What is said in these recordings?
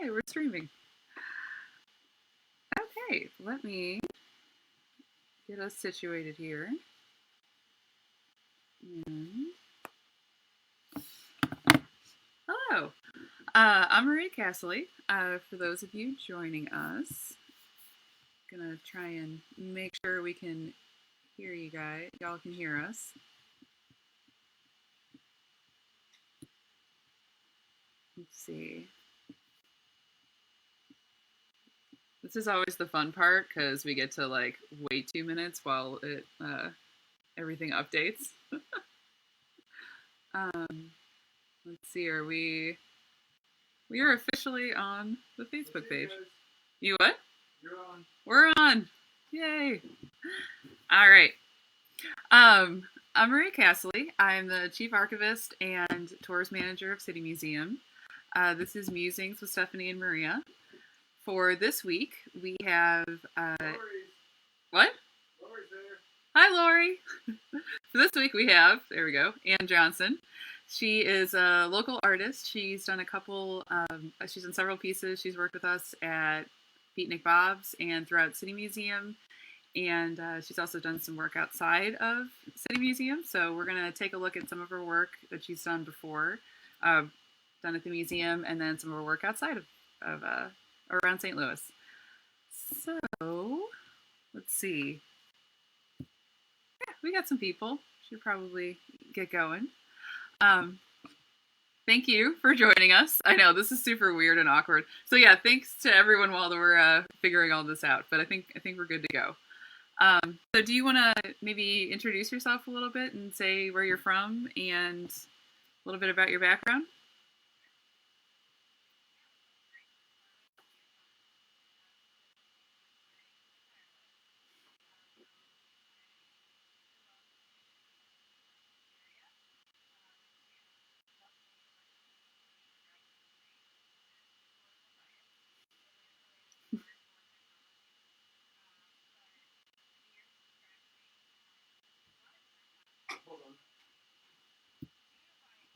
Okay, we're streaming. Okay, let me get us situated here. And... Hello, I'm Maria Castley. For those of you joining us, gonna try and make sure we can hear you guys. Y'all can hear us. Let's see. This is always the fun part because we get to like wait 2 minutes while it everything updates. Let's see. We are officially on the Facebook page. You what? You're on. We're on. Yay! All right. I'm Maria Castley. I'm the Chief Archivist and Tours Manager of City Museum. This is Musings with Stephanie and Maria. For this week, we have... What? Lori's there. Hi, Lori! For this week, we have, there we go, Ann Johnson. She is a local artist. She's done she's done several pieces. She's worked with us at Beatnik Bob's and throughout City Museum. And she's also done some work outside of City Museum. So we're going to take a look at some of her work that she's done before, done at the museum, and then some of her work outside of around St. Louis. So let's see. Yeah, we got some people. Should probably get going. Thank you for joining us. I know this is super weird and awkward. So yeah, thanks to everyone while we're figuring all this out. But I think we're good to go. So do you want to maybe introduce yourself a little bit and say where you're from and a little bit about your background?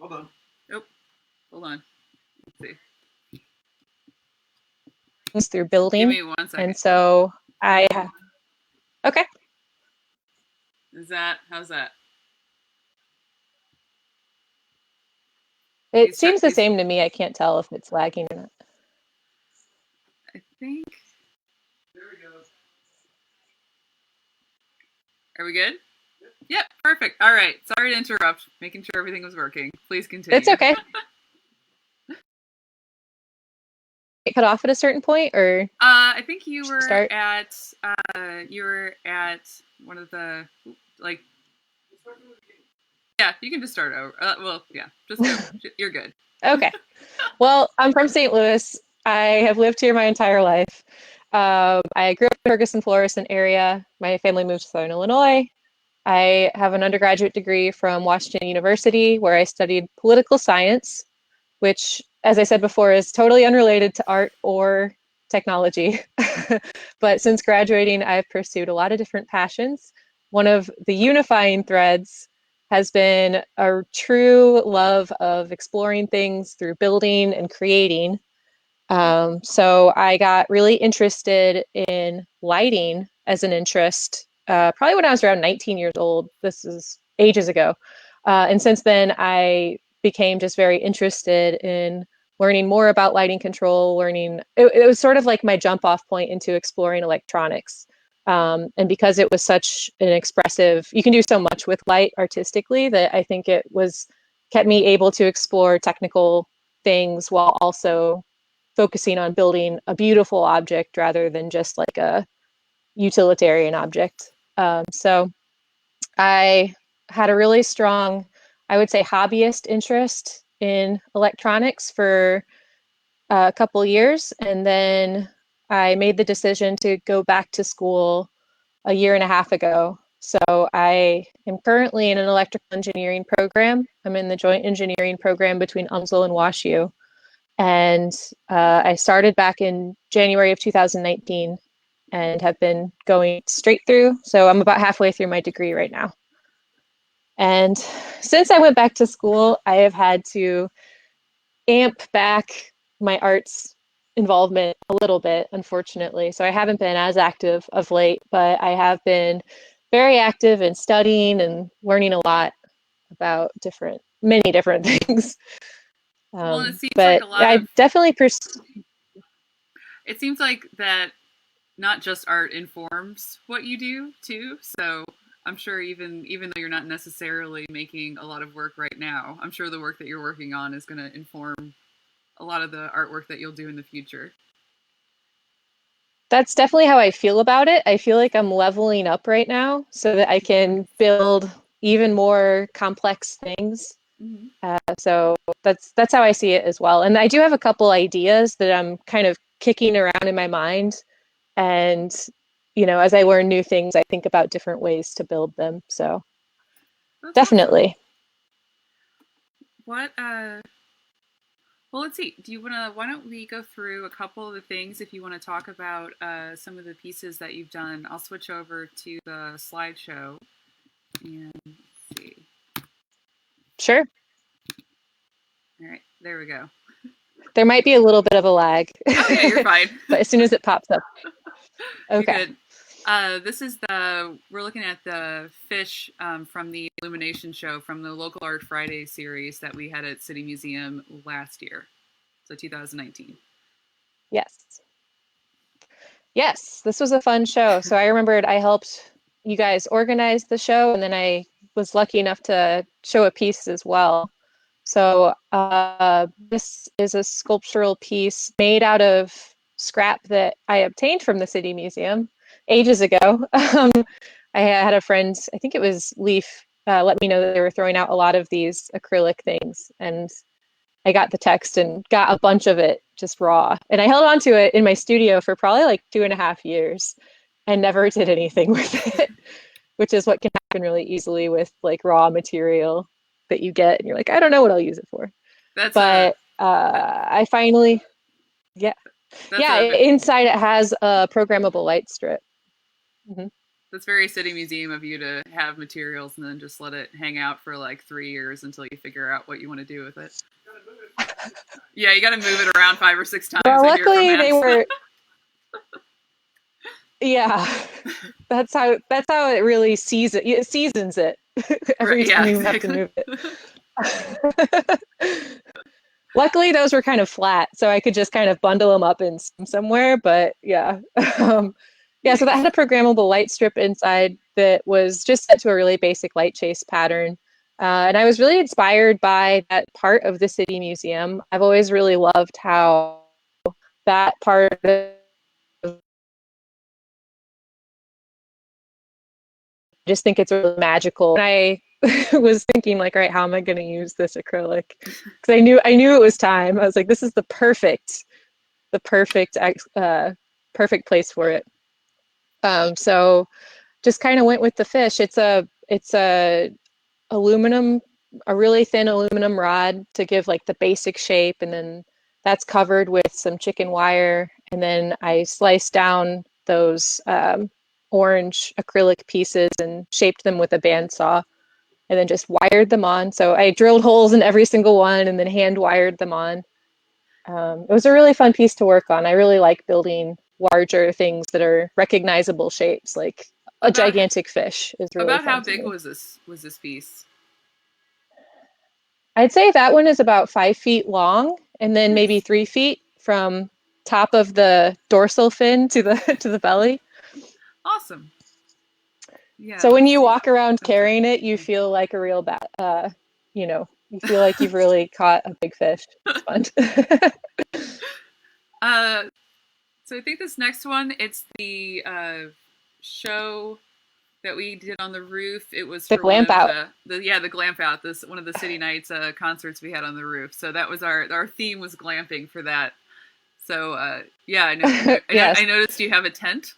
Hold on. Nope. Hold on. Let's see. Through building. Give me 1 second. And so okay. How's that? It seems the same to me. I can't tell if it's lagging or not. I think. There we go. Are we good? Yep, perfect. All right. Sorry to interrupt. Making sure everything was working. Please continue. It's okay. It cut off at a certain point, or I think you were start? at one of the like. Yeah, you can just start over. Well, yeah, just go. You're good. Okay. Well, I'm from St. Louis. I have lived here my entire life. I grew up in Ferguson, Florissant area. My family moved to Southern Illinois. I have an undergraduate degree from Washington University, where I studied political science, which, as I said before, is totally unrelated to art or technology. But since graduating, I've pursued a lot of different passions. One of the unifying threads has been a true love of exploring things through building and creating. So I got really interested in lighting as an interest, probably when I was around 19 years old. This is ages ago. And since then, I became just very interested in learning more about lighting control, it was sort of like my jump off point into exploring electronics. And because it was such an expressive, you can do so much with light artistically, that I think kept me able to explore technical things while also focusing on building a beautiful object rather than just like a utilitarian object. So I had a really strong, I would say, hobbyist interest in electronics for a couple years. And then I made the decision to go back to school a year and a half ago. So I am currently in an electrical engineering program. I'm in the joint engineering program between UMSL and WashU. And I started back in January of 2019 and have been going straight through. So I'm about halfway through my degree right now. And since I went back to school, I have had to amp back my arts involvement a little bit, unfortunately. So I haven't been as active of late, but I have been very active in studying and learning a lot about many different things. Well, and it seems like But a lot I of definitely it seems like that not just art informs what you do too. So I'm sure even though you're not necessarily making a lot of work right now, I'm sure the work that you're working on is going to inform a lot of the artwork that you'll do in the future. that's definitely how I feel about it. I feel like I'm leveling up right now so that I can build even more complex things. Mm-hmm. So that's how I see it as well. And I do have a couple ideas that I'm kind of kicking around in my mind. And, as I learn new things, I think about different ways to build them. So That's awesome. definitely. What well, let's see. Do you want to? Why don't we go through a couple of the things if you want to talk about some of the pieces that you've done? I'll switch over to the slideshow and see. Sure. All right, there we go. There might be a little bit of a lag. Oh yeah, you're fine. But as soon as it pops up. Okay. You're good. This is we're looking at the fish from the Illumination show from the Local Art Friday series that we had at City Museum last year, so 2019. Yes. Yes, this was a fun show. So I remembered I helped you guys organize the show, and then I was lucky enough to show a piece as well. So this is a sculptural piece made out of scrap that I obtained from the City Museum ages ago. I had a friend, I think it was Leaf, let me know that they were throwing out a lot of these acrylic things, and I got the text and got a bunch of it just raw. And I held on to it in my studio for probably like 2.5 years and never did anything with it, which is what can happen really easily with like raw material that you get and you're like, I don't know what I'll use it for. That's But I finally, yeah. that's Yeah, a inside it has a programmable light strip. Mm-hmm. that's very City Museum of you to have materials and then just let it hang out for like 3 years until you figure out what you want to do with it. Yeah, you got to move it around 5 or 6 times. Well, I hear from luckily Max. they were. Yeah, that's how it really seasons it every Yeah, time you have to exactly. move it. Luckily, those were kind of flat, so I could just kind of bundle them up in somewhere. But yeah, yeah. So that had a programmable light strip inside that was just set to a really basic light chase pattern. And I was really inspired by that part of the City Museum. I've always really loved how that part of just think it's really magical. And I was thinking like, all right, how am I going to use this acrylic? Because I knew it was time. I was like, this is the perfect perfect place for it. So just kind of went with the fish. It's a aluminum, a really thin aluminum rod to give like the basic shape, and then that's covered with some chicken wire, and then I sliced down those orange acrylic pieces and shaped them with a bandsaw, and then just wired them on. So I drilled holes in every single one and then hand wired them on. It was a really fun piece to work on. I really like building larger things that are recognizable shapes, like a about gigantic fish is really about how fun to big me. was this piece? I'd say that one is about 5 feet long, and then maybe Nice. 3 feet from top of the dorsal fin to the to the belly. Awesome. Yeah, So when let's you see. walk around That's carrying it, you cool. feel like a real bat. You feel like you've really caught a big fish. It's fun. uh, so I think this next one, it's the show that we did on the roof. It was The for one glamp of out. the Glamp Out, this one of the City Nights concerts we had on the roof. So that was our theme was glamping for that. So yeah, Yes. I noticed you have a tent.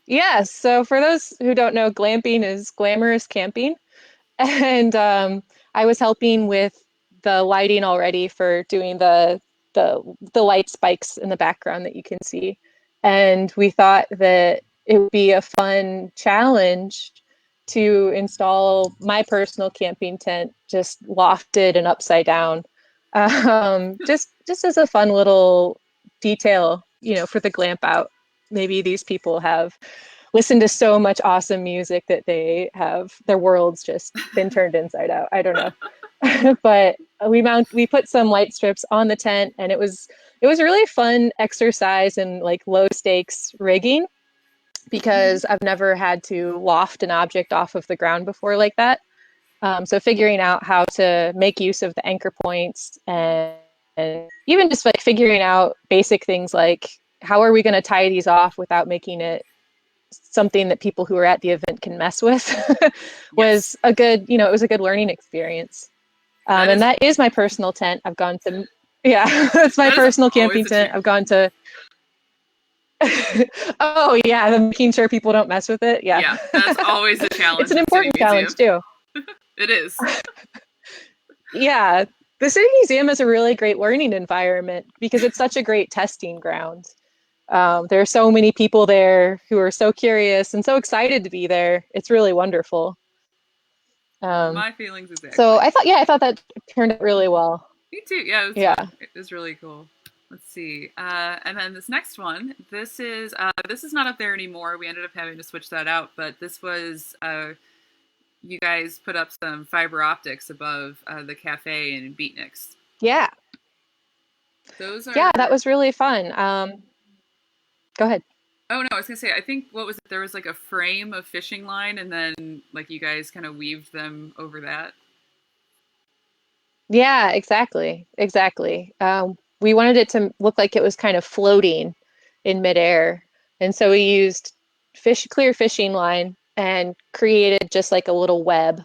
Yes. So for those who don't know, glamping is glamorous camping. And I was helping with the lighting already for doing the light spikes in the background that you can see. And we thought that it would be a fun challenge to install my personal camping tent just lofted and upside down. Just as a fun little detail, for the glamp out. Maybe these people have listened to so much awesome music that their world's just been turned inside out. I don't know. But we put some light strips on the tent, and it was a really fun exercise in like low stakes rigging, because I've never had to loft an object off of the ground before like that. So figuring out how to make use of the anchor points, and even just like figuring out basic things like how are we going to tie these off without making it something that people who are at the event can mess with was a good, it was a good learning experience. And that is my personal tent. I've gone to, yeah, it's my personal camping tent. I've gone to, oh yeah, the making sure people don't mess with it. Yeah. Yeah, that's always a challenge. It's an important challenge too. It is. Yeah. The City Museum is a really great learning environment because it's such a great testing ground. There are so many people there who are so curious and so excited to be there. It's really wonderful. My feelings exactly. So I thought that turned out really well. Me too. Yeah. It was really cool. Let's see. And then this next one, this is not up there anymore. We ended up having to switch that out, but this was, you guys put up some fiber optics above the cafe in Beatniks. Yeah. That was really fun. Go ahead. Oh no, I was gonna say, I think there was like a frame of fishing line, and then like you guys kind of weaved them over that. Yeah, exactly. We wanted it to look like it was kind of floating in midair, and so we used clear fishing line and created just like a little web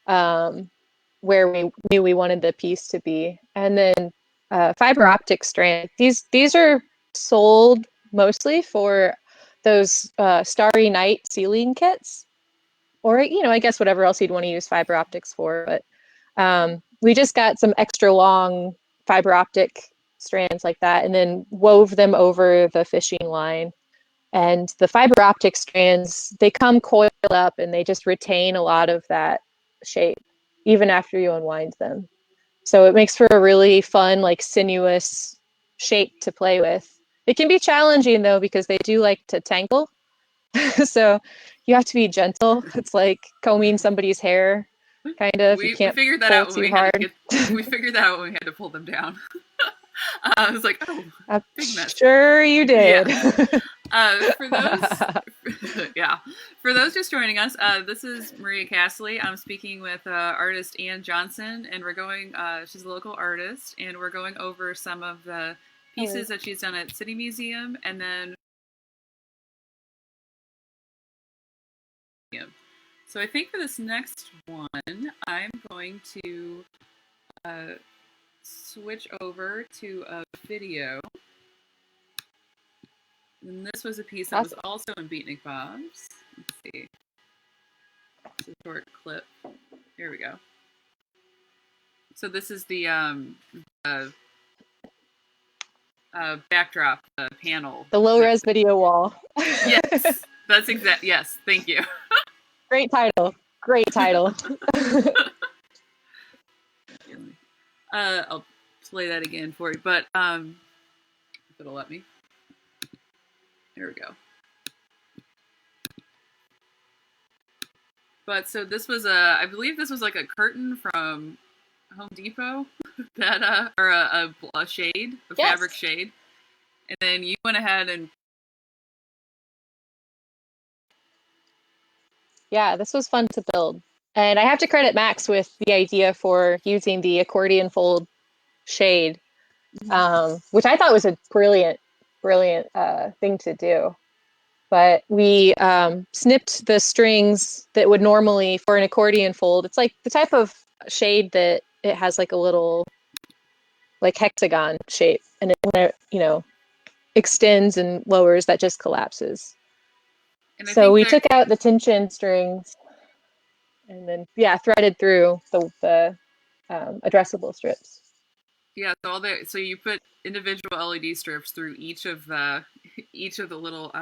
where we knew we wanted the piece to be, and then fiber optic strand. These are sold mostly for those Starry Night ceiling kits, or I guess whatever else you'd want to use fiber optics for. But we just got some extra long fiber optic strands like that, and then wove them over the fishing line. And the fiber optic strands, they come coiled up, and they just retain a lot of that shape even after you unwind them. So it makes for a really fun, like sinuous shape to play with. It can be challenging though, because they do like to tangle. So you have to be gentle. It's like combing somebody's hair, kind of. You can't figured that out too hard. We figured that out when we had to pull them down. I was like, oh, big mess. Sure you did. Yeah. For those just joining us, this is Maria Castley. I'm speaking with artist Ann Johnson, and we're going. She's a local artist, and we're going over some of the pieces that she's done at City Museum, and then. So I think for this next one, I'm going to switch over to a video. And this was a piece that was also in Beatnik Bob's. Let's see. It's a short clip. Here we go. So this is the backdrop, the panel. The low-res video wall. Yes, that's exact. Yes, thank you. Great title. I'll play that again for you, but if it'll let me. There we go. But so this was I believe this was like a curtain from Home Depot that or a shade, a fabric shade, and then you went ahead and. Yeah, this was fun to build. And I have to credit Max with the idea for using the accordion fold shade, which I thought was a brilliant thing to do. But we snipped the strings that would normally, for an accordion fold, it's like the type of shade that it has like a little like hexagon shape. And when it, extends and lowers, that just collapses. So we took out the tension strings and then, threaded through the addressable strips. Yeah, so you put individual LED strips through each of the little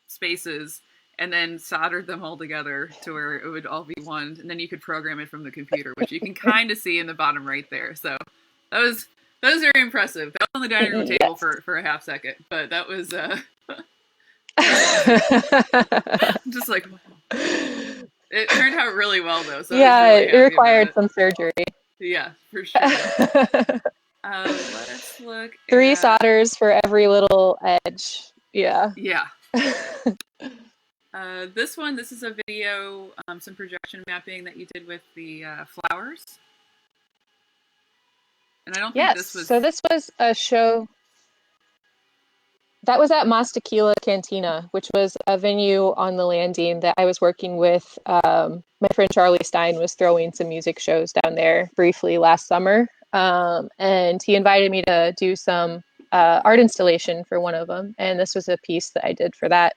spaces, and then soldered them all together to where it would all be one, and then you could program it from the computer, which you can kind of see in the bottom right there. So That was very impressive. That was on the dining room table Yes. for a half second, but that was just like it turned out really well though. So I was Yeah, really it happy about required it. some surgery. Yeah, for sure. Let's look 3 at solders for every little edge. Yeah. yeah. This one, this is a video, some projection mapping that you did with the flowers. And I don't think Yes. this was. So this was a show that was at Mas Tequila Cantina, which was a venue on the landing that I was working with. My friend Charlie Stein was throwing some music shows down there briefly last summer. And he invited me to do some art installation for one of them. And this was a piece that I did for that.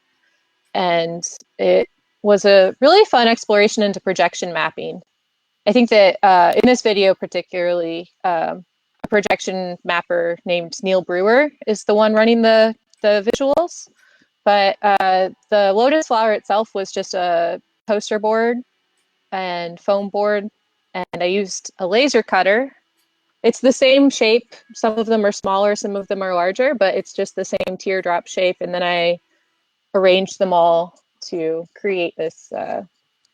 And it was a really fun exploration into projection mapping. I think that in this video particularly, a projection mapper named Neil Brewer is the one running the visuals. But the Lotus Flower itself was just a poster board and foam board, and I used a laser cutter. It's the same shape. Some of them are smaller, some of them are larger, but it's just the same teardrop shape. And then I arranged them all to create this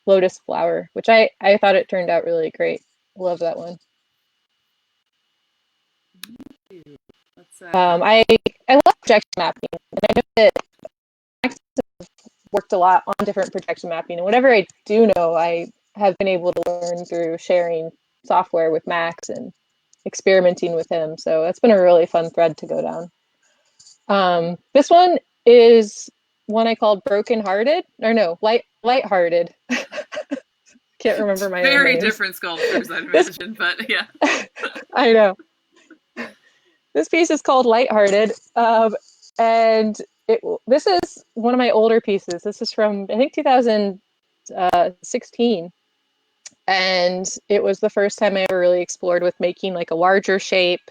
lotus flower, which I thought it turned out really great. Love that one. Let's, I love projection mapping, and I know that Max have worked a lot on different projection mapping, and whatever I do know, I have been able to learn through sharing software with Max and experimenting with him. So that's been a really fun thread to go down. This one is one I called Broken Hearted, or no, Lighthearted. Can't remember my own very names. different sculptures, I'd imagine, but yeah. I know. This piece is called Lighthearted, and this is one of my older pieces. This is from, I think, 2016. And it was the first time I ever really explored with making like a larger shape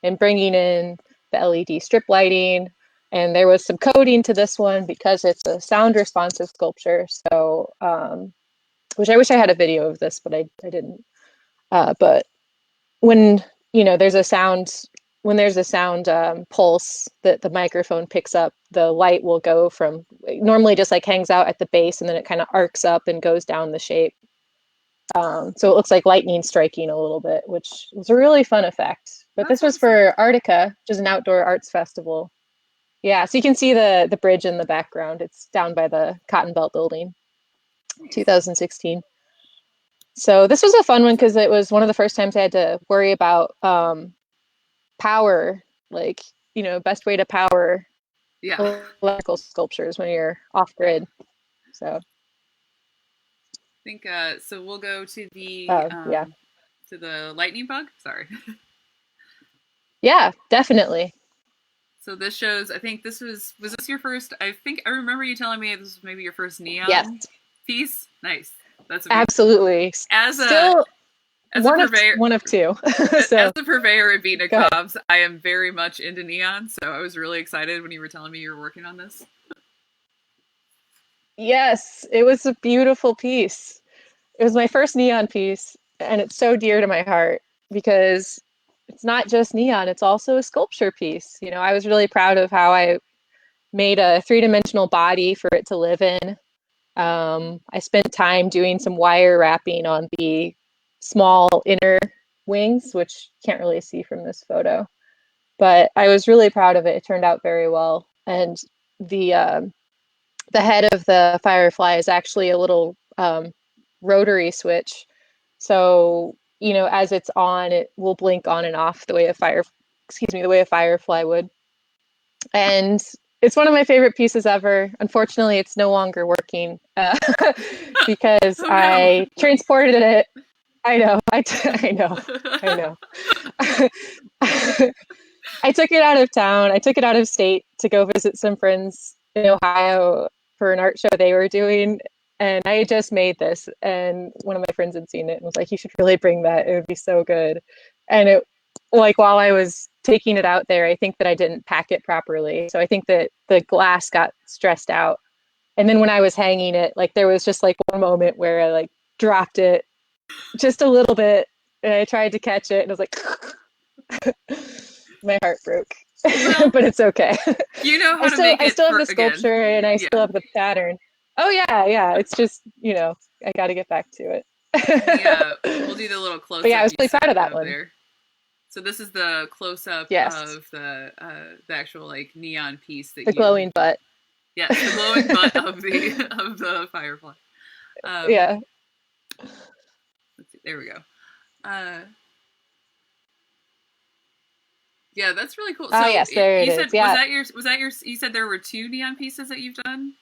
and bringing in the LED strip lighting. And there was some coding to this one because it's a sound responsive sculpture. So, which I wish I had a video of this, but I didn't. But when, there's a sound, pulse that the microphone picks up, the light will go from, normally just like hangs out at the base, and then it kind of arcs up and goes down the shape. So it looks like lightning striking a little bit, which was a really fun effect. But this was for Arctica, which is an outdoor arts festival. Yeah, so you can see the bridge in the background. It's down by the Cotton Belt building, 2016. So this was a fun one because it was one of the first times I had to worry about power, like, best way to power electrical sculptures when you're off grid. So I think so. We'll go to the to the lightning bug. Sorry. Yeah, definitely. So this shows. I think this was this your first? I think I remember you telling me this was maybe your first neon piece. Nice. That's amazing. Absolutely. As one of two. So, as the purveyor of Vita Cobbs, I am very much into neon. So I was really excited when you were telling me you were working on this. Yes, it was a beautiful piece. It was my first neon piece, and it's so dear to my heart because it's not just neon, it's also a sculpture piece. I was really proud of how I made a 3-dimensional body for it to live in. I spent time doing some wire wrapping on the small inner wings, which you can't really see from this photo. But I was really proud of it. It turned out very well. And the head of the firefly is actually a little rotary switch. So, as it's on, it will blink on and off the way a firefly would. And it's one of my favorite pieces ever. Unfortunately, it's no longer working because I transported it. I know. I know. I took it out of town. I took it out of state to go visit some friends in Ohio for an art show they were doing. And I had just made this, and one of my friends had seen it and was like, "You should really bring that. It would be so good." And it, like, while I was taking it out there, I think that I didn't pack it properly. So I think that the glass got stressed out. And then when I was hanging it, like, there was just like one moment where I like dropped it just a little bit, and I tried to catch it, and I was like, My heart broke, Well, but it's okay. you know I how to still make I it still have for the again. sculpture and I Yeah. still have the pattern. Oh yeah, yeah. It's just, I got to get back to The it. we'll do the little But close yeah, I up was you really proud of said that of one. there. So this is the close up Yes, of the actual like neon piece that the you glowing have done. butt. Yes, the glowing butt of the of the firefly. Um, Yeah. let's see, there we go. Uh, yeah, that's really cool. Ah, So yes, there it you is. said Yeah. was that your you said there were two neon pieces that you've done?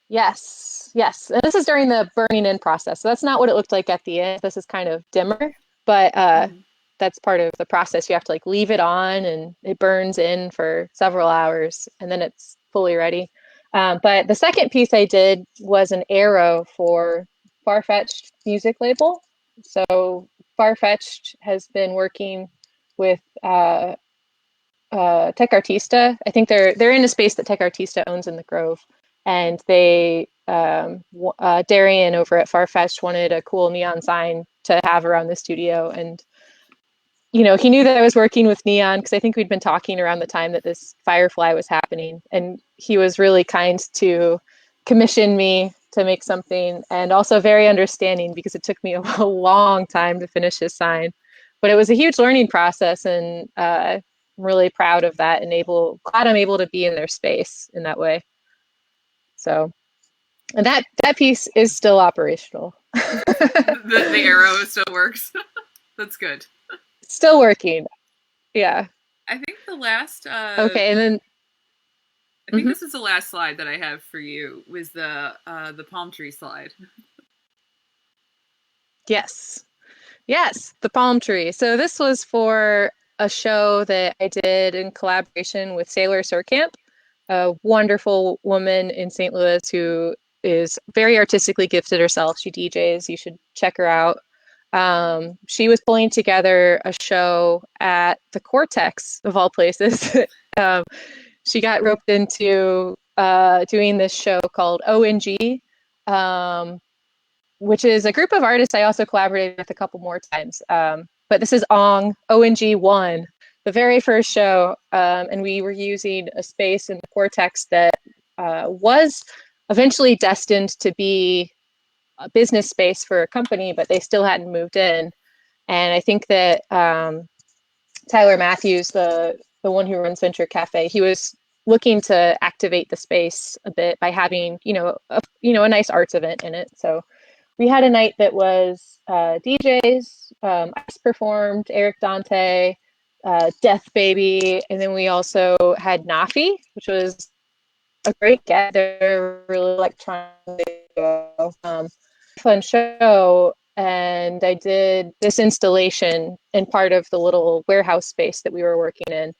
Yes. Yes. And this is during the burning in process. So that's not what it looked like at the end. This is kind of dimmer, but Mm-hmm. that's part of the process. You have to like leave it on and it burns in for several hours and then it's fully ready. But the second piece I did was an arrow for Farfetched music label. So Farfetched has been working with Tech Artista. I think they're in a space that Tech Artista owns in the Grove, and they Darian over at Farfetch wanted a cool neon sign to have around the studio, and he knew that I was working with neon because I think we'd been talking around the time that this Firefly was happening, and he was really kind to commission me to make something, and also very understanding because it took me a long time to finish his sign, but it was a huge learning process, and I'm really proud of that, and glad I'm able to be in their space in that way. So, and that piece is still operational. The arrow still works. That's good. Still working. Yeah. I think the last Okay, and then I think mhm. this is the last slide that I have for you was the palm tree slide. Yes. Yes, the palm tree. So this was for a show that I did in collaboration with Sailor Surcamp, a wonderful woman in St. Louis who is very artistically gifted herself. She DJs. You should check her out. She was pulling together a show at the Cortex of all places. um, she got roped into doing this show called ONG, um, which is a group of artists I also collaborated with a couple more times. But this is ONG1, the very first show, and we were using a space in the Cortex that was eventually destined to be a business space for a company, but they still hadn't moved in. And I think that Tyler Matthews, the one who runs Venture Cafe, he was looking to activate the space a bit by having a nice arts event in it. So we had a night that was DJs. I performed Eric Dante, Death Baby, and then we also had Nafi, which was a great get. They're really electronic, fun show. And I did this installation in part of the little warehouse space that we were working in.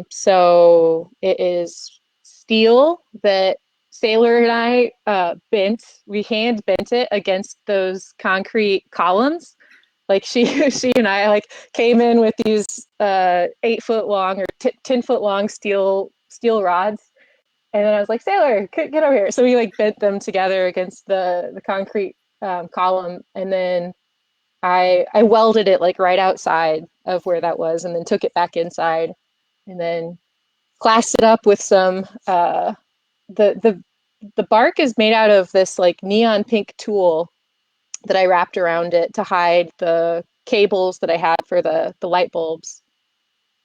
So it is steel that Sailor and I bent. We hand bent it against those concrete columns. Like she and I like came in with these 8 foot long or 10 foot long steel rods, and then I was like, Sailor, get over here. So we like bent them together against the concrete column, and then I welded it like right outside of where that was, and then took it back inside, and then classed it up with some the the bark is made out of this like neon pink tulle that I wrapped around it to hide the cables that I had for the light bulbs.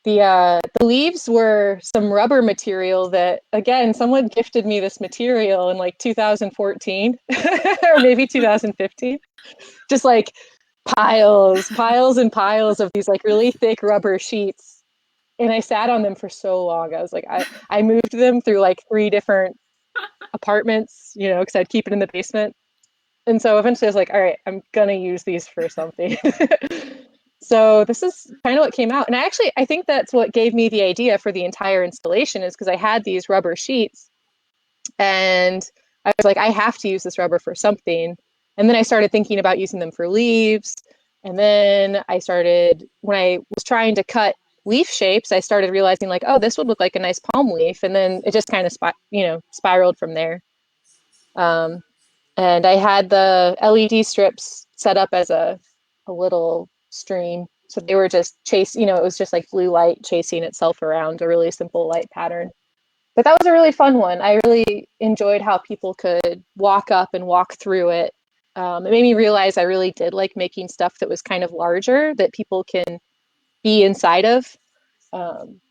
The leaves were some rubber material that again someone gifted me this material in like 2014 or maybe 2015. Just like piles and piles of these like really thick rubber sheets, and I sat on them for so long. I was like, I moved them through like 3 different apartments, because I'd keep it in the basement. And so eventually I was like, all right, I'm gonna use these for something. So this is kind of what came out. And I think that's what gave me the idea for the entire installation, is because I had these rubber sheets and I was like, I have to use this rubber for something. And then I started thinking about using them for leaves. And then when I was trying to cut leaf shapes, I started realizing like, oh, this would look like a nice palm leaf. And then it just kind of spiraled from there. And I had the LED strips set up as a little stream. So they were just it was just like blue light chasing itself around a really simple light pattern. But that was a really fun one. I really enjoyed how people could walk up and walk through it. It made me realize I really did like making stuff that was kind of larger that people can be inside of.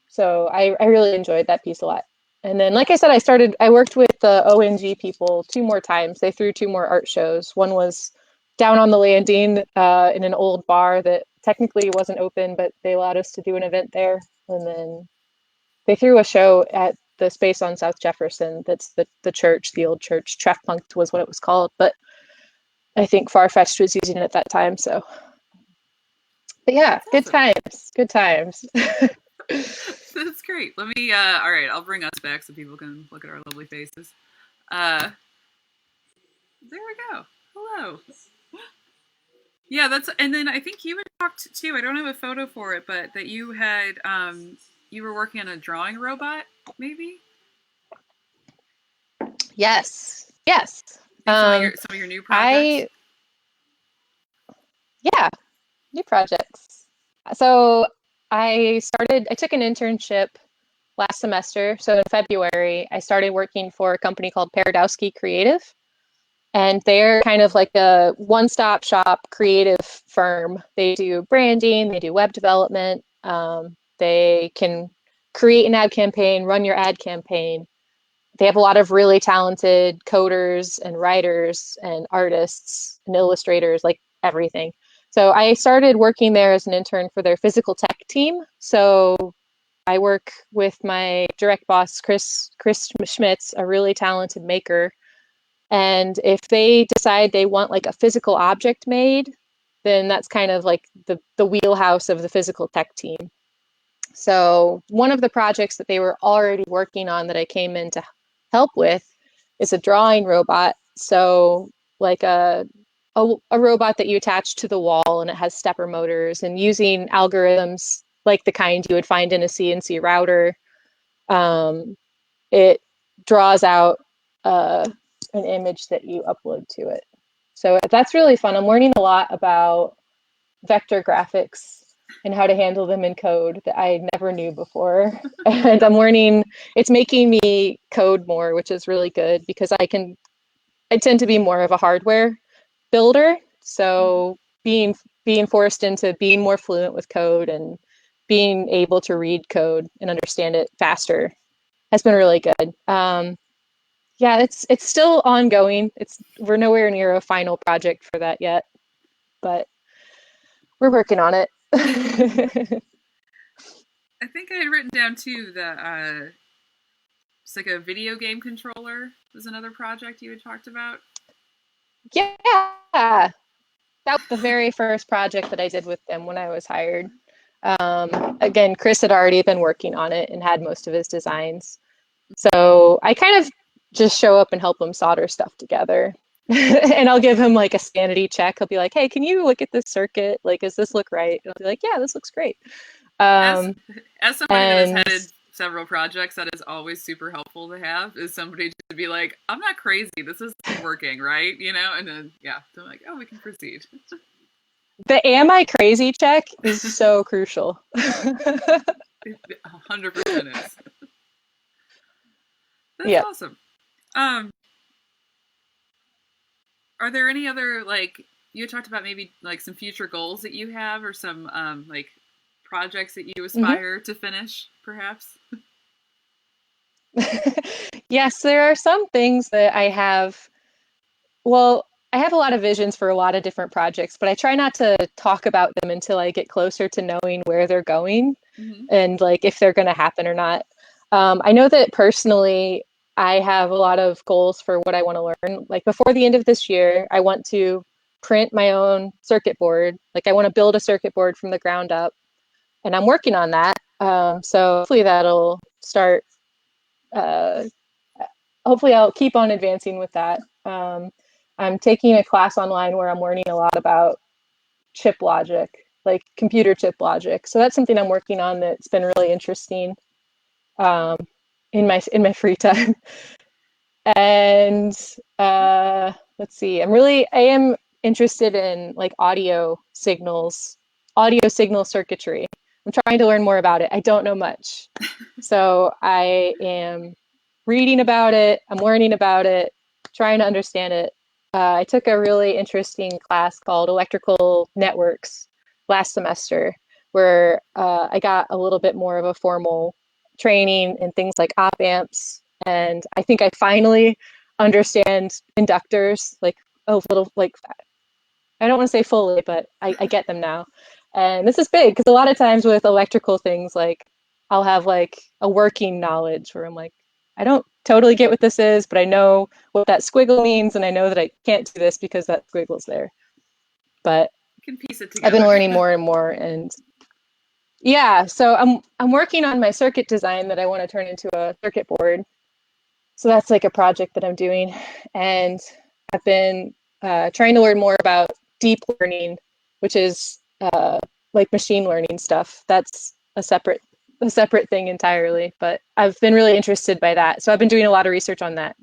So I really enjoyed that piece a lot. And then, like I said, I worked with the ONG people 2 more times. They threw 2 more art shows. One was down on the landing in an old bar that technically wasn't open, but they allowed us to do an event there. And then they threw a show at the space on South Jefferson. That's the church, the old church. Treffpunkt was what it was called, but I think Farfetched was using it at that time. So, but yeah, That's awesome. good times. That's great. Let me. All right, I'll bring us back so people can look at our lovely faces. There we go. Hello. Yeah, that's. And then I think you had talked too. I don't have a photo for it, but that you had. You were working on a drawing robot, maybe. Yes, yes. Some of your new projects. Yeah, new projects. So I took an internship last semester. So in February, I started working for a company called Paradowski Creative. And they're kind of like a one-stop shop creative firm. They do branding, they do web development. They can create an ad campaign, run your ad campaign. They have a lot of really talented coders and writers and artists and illustrators, like everything. So I started working there as an intern for their physical tech team. So I work with my direct boss, Chris Schmitz, a really talented maker. And if they decide they want like a physical object made, then that's kind of like the wheelhouse of the physical tech team. So one of the projects that they were already working on that I came in to help with is a drawing robot. So like a robot that you attach to the wall and it has stepper motors, and using algorithms like the kind you would find in a CNC router, it draws out an image that you upload to it. So that's really fun. I'm learning a lot about vector graphics and how to handle them in code that I never knew before. And it's making me code more, which is really good because I tend to be more of a hardware builder. So being forced into being more fluent with code and being able to read code and understand it faster has been really good. Yeah, it's still ongoing. We're nowhere near a final project for that yet, but we're working on it. I think I had written down too that it's like a video game controller was another project you had talked about. Yeah, that was the very first project that I did with them when I was hired. Again, Chris had already been working on it and had most of his designs. So I kind of just show up and help him solder stuff together. And I'll give him like a sanity check. He'll be like, hey, can you look at this circuit? Like, does this look right? And I'll be like, yeah, this looks great. As somebody that has And headed several projects, that is always super helpful to have, is somebody to be like, I'm not crazy, this is working, right? You know, and then yeah, they're like, oh, we can proceed. the am I crazy check is so crucial. 100% is. That's Yeah. awesome. Are there any other, like, you talked about maybe like some future goals that you have, or some like projects that you aspire to finish, perhaps? Yes, there are some things that I have. Well, I have a lot of visions for a lot of different projects, but I try not to talk about them until I get closer to knowing where they're going and like if they're going to happen or not. I know that personally, I have a lot of goals for what I want to learn. Like before the end of this year, I want to print my own circuit board. Like I want to build a circuit board from the ground up, and I'm working on that. So hopefully that'll start. Uh, Hopefully I'll keep on advancing with that. I'm taking a class online where I'm learning a lot about chip logic, like computer chip logic. So that's something I'm working on that's been really interesting in my free time. And let's see, I am interested in like audio signals audio signal circuitry. I'm trying to learn more about it. I don't know much. So I am reading about it, I'm learning about it, trying to understand it. I took a really interesting class called Electrical Networks last semester, where I got a little bit more of a formal training in things like op amps. And I think I finally understand inductors, like a little, like, I don't want to say fully, but I get them now. And this is big because a lot of times with electrical things, like I'll have like a working knowledge where I'm like, I don't totally get what this is, but I know what that squiggle means, and I know that I can't do this because that squiggle's there. But You can piece it I've been together. learning more and more, and yeah, so I'm working on my circuit design that I want to turn into a circuit board. So that's like a project that I'm doing, and I've been trying to learn more about deep learning, which is like machine learning stuff. That's a separate thing entirely, but I've been really interested by that. So I've been doing a lot of research on that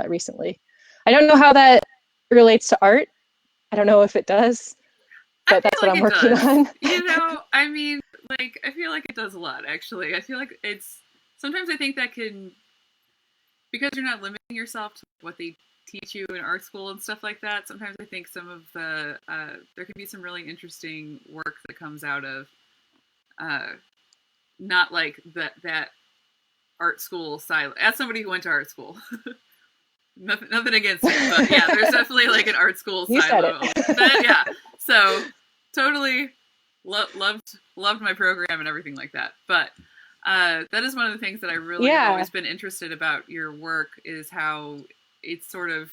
recently. I don't know how that relates to art. I don't know if it does, I but feel that's what like I'm it working does. on. You know, I mean, like, I feel like it does a lot, actually. I feel like it's sometimes I think that can, because you're not limiting yourself to what they teach you in art school and stuff like that. Sometimes I think some of the there can be some really interesting work that comes out of not like that art school silo. As somebody who went to art school, nothing against it, but yeah, there's definitely like an art school You said silo. But yeah, so totally loved my program and everything like that. But that is one of the things that I really have always been interested about your work, is how it's sort of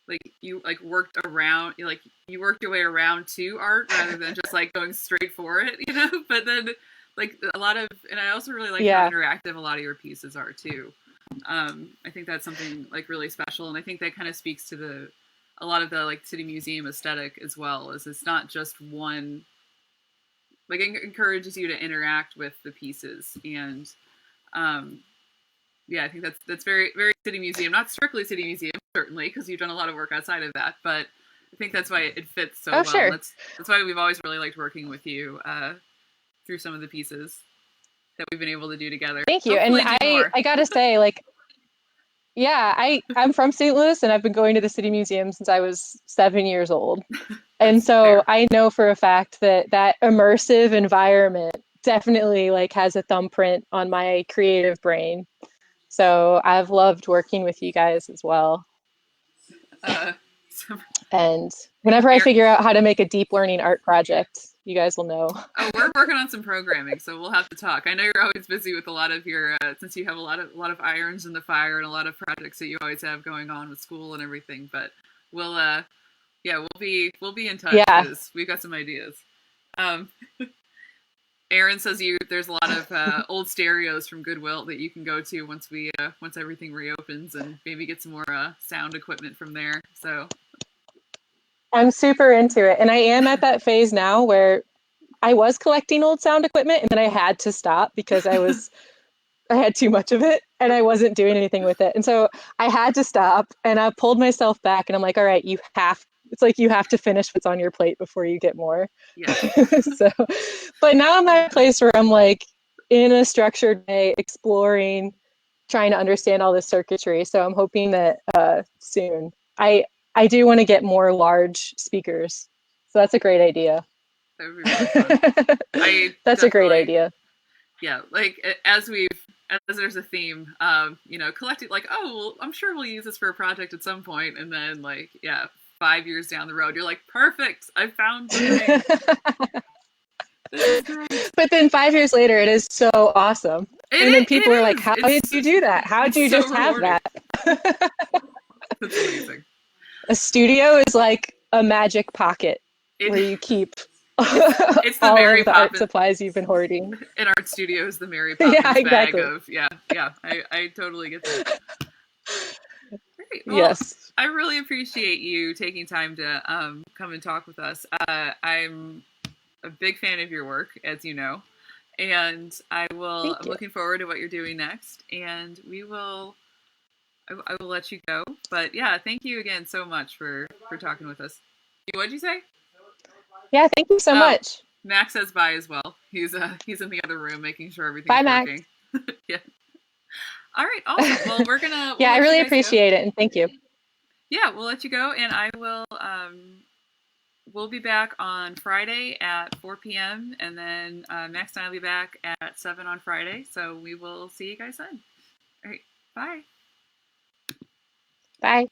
like you like worked around, like you worked your way around to art rather than just like going straight for it, you know. But then like a lot of, and I also really like how interactive a lot of your pieces are too. I think that's something like really special, and I think that kind of speaks to a lot of the like city museum aesthetic as well. Is it's not just one, like it encourages you to interact with the pieces, and yeah, I think that's very very city museum, not strictly city museum certainly, because you've done a lot of work outside of that, but I think that's why it fits so well. Sure. That's why we've always really liked working with you through some of the pieces that we've been able to do together. Thank you. Hopefully and I gotta say, like, yeah, I'm from St. Louis, and I've been going to the City Museum since I was 7 years old. And so fair. I know for a fact that immersive environment definitely like has a thumbprint on my creative brain. So I've loved working with you guys as well. And whenever I figure out how to make a deep learning art project, you guys will know. Oh, we're working on some programming, so we'll have to talk. I know you're always busy with a lot of your, since you have a lot of irons in the fire and a lot of projects that you always have going on with school and everything. But we'll, yeah, we'll be in touch because we've got some ideas. Aaron says there's a lot of old stereos from Goodwill that you can go to once everything reopens, and maybe get some more sound equipment from there. So I'm super into it, and I am at that phase now where I was collecting old sound equipment, and then I had to stop because I had too much of it and I wasn't doing anything with it. And so I had to stop, and I pulled myself back, and I'm like, all right, it's like you have to finish what's on your plate before you get more. Yeah. So, but now I'm at a place where I'm like in a structured way, exploring, trying to understand all this circuitry. So I'm hoping that soon I do want to get more large speakers. So that's a great idea. That would be really fun. That's a great idea. Yeah, like as there's a theme, you know, collecting, like, oh, well, I'm sure we'll use this for a project at some point, and then like, yeah, 5 years down the road, you're like, perfect, I found something. This is great. But then 5 years later, it is so awesome. And then people are like, how did you do that? How did you just have that? That's amazing. A studio is like a magic pocket where you keep it's the all Mary of the Poppins art supplies you've been hoarding. in art studios. The Mary Poppins bag of I totally get that. Great. Well, Yes. I really appreciate you taking time to come and talk with us. I'm a big fan of your work, as you know, and I'm looking forward to what you're doing next, and I will let you go. But yeah, thank you again so much for talking with us. What'd you say? Yeah, thank you so much. Max says bye as well. He's in the other room making sure everything's Bye, Max. working. Yeah. All right, awesome. Well, we're gonna. Yeah, I let you really guys go. appreciate it, and thank you. Yeah, we'll let you go, and I will. We'll be back on Friday at 4 p.m. and then Max and I will be back at 7 on Friday. So we will see you guys then. All right, bye. Bye.